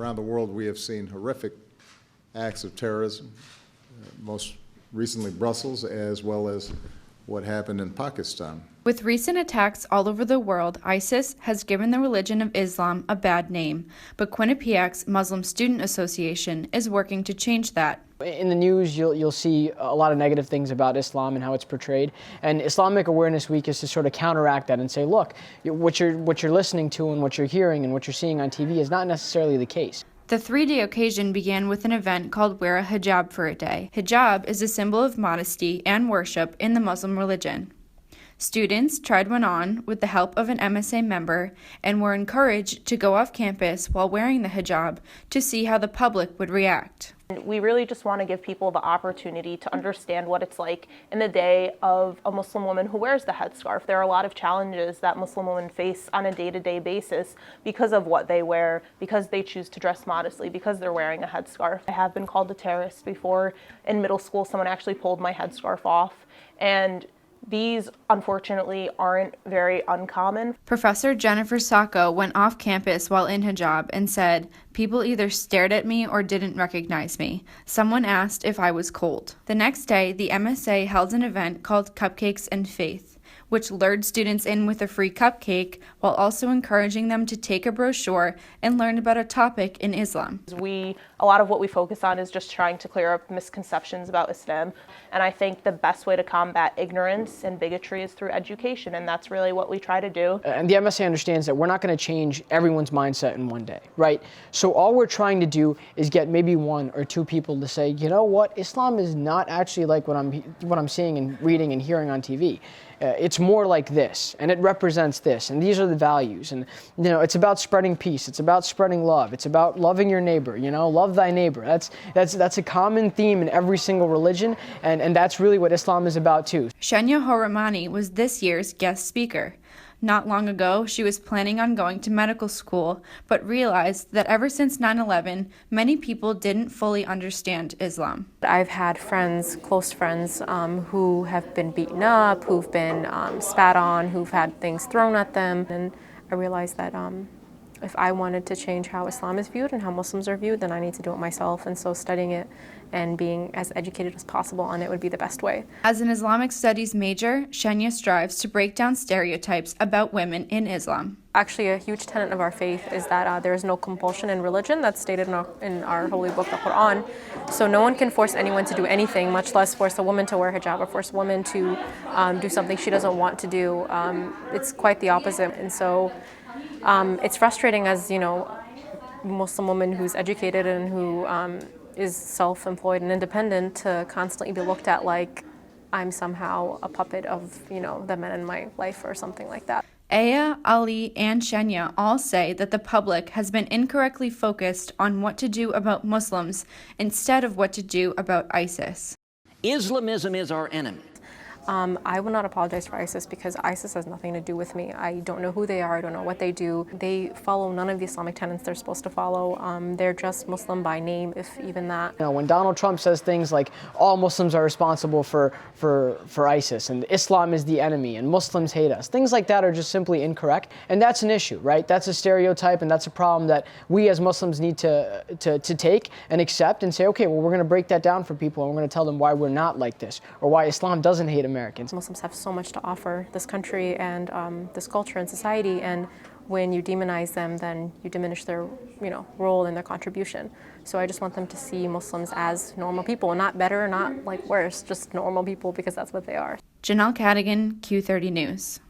Around the world, we have seen horrific acts of terrorism, most recently Brussels, as well as what happened in Pakistan. With recent attacks all over the world, ISIS has given the religion of Islam a bad name, but Quinnipiac's Muslim Student Association is working to change that. In the news, you'll see a lot of negative things about Islam and how it's portrayed. And Islamic Awareness Week is to sort of counteract that and say, look, what you're listening to and what you're hearing and what you're seeing on TV is not necessarily the case. The 3-day occasion began with an event called Wear a Hijab for a Day. Hijab is a symbol of modesty and worship in the Muslim religion. Students tried one on with the help of an M.S.A. member and were encouraged to go off campus while wearing the hijab to see how the public would react. We really just want to give people the opportunity to understand what it's like in the day of a Muslim woman who wears the headscarf. There are a lot of challenges that Muslim women face on a day-to-day basis because of what they wear, because they choose to dress modestly, because they're wearing a headscarf. I have been called a terrorist before. In middle school, someone actually pulled my headscarf off, and these, unfortunately, aren't very uncommon. Professor Jennifer Sacco went off campus while in hijab and said, "People either stared at me or didn't recognize me. Someone asked if I was cold." The next day, the M.S.A. held an event called Cupcakes and Faith, which lured students in with a free cupcake while also encouraging them to take a brochure and learn about a topic in Islam. A lot of what we focus on is just trying to clear up misconceptions about Islam, and I think the best way to combat ignorance and bigotry is through education, and that's really what we try to do. And the M.S.A. understands that we're not going to change everyone's mindset in one day, right? So all we're trying to do is get maybe 1 or 2 people to say, you know what, Islam is not actually like what I'm seeing and reading and hearing on TV. It's more like this, and it represents this, and these are the values. And it's about spreading peace. It's about spreading love. It's about loving your neighbor. Love thy neighbor. That's a common theme in every single religion, and that's really what Islam is about too. Shania Horamani was this year's guest speaker. Not long ago, she was planning on going to medical school, but realized that ever since 9/11, many people didn't fully understand Islam. I've had friends, close friends, who have been beaten up, who've been spat on, who've had things thrown at them, and I realized that if I wanted to change how Islam is viewed and how Muslims are viewed, then I need to do it myself, and so studying it and being as educated as possible on it would be the best way. As an Islamic studies major, Shania strives to break down stereotypes about women in Islam. Actually, a huge tenet of our faith is that there is no compulsion in religion. That's stated in our holy book, the Quran. So no one can force anyone to do anything, much less force a woman to wear hijab or force a woman to do something she doesn't want to do. It's quite the opposite. And so it's frustrating as, Muslim woman who's educated and who is self-employed and independent to constantly be looked at like I'm somehow a puppet of, the men in my life or something like that. Ayah, Ali, and Shania all say that the public has been incorrectly focused on what to do about Muslims instead of what to do about ISIS. Islamism is our enemy. I will not apologize for ISIS because ISIS has nothing to do with me. I don't know who they are. I don't know what they do. They follow none of the Islamic tenets they're supposed to follow. They're just Muslim by name, if even that. When Donald Trump says things like all Muslims are responsible for ISIS and Islam is the enemy and Muslims hate us, things like that are just simply incorrect. And that's an issue, right? That's a stereotype and that's a problem that we as Muslims need to take and accept and say, okay, well, we're going to break that down for people and we're going to tell them why we're not like this or why Islam doesn't hate Americans. Muslims have so much to offer this country and this culture and society, and when you demonize them, then you diminish their role and their contribution. So I just want them to see Muslims as normal people, not better, not like worse, just normal people because that's what they are. Janelle Cadigan, Q30 News.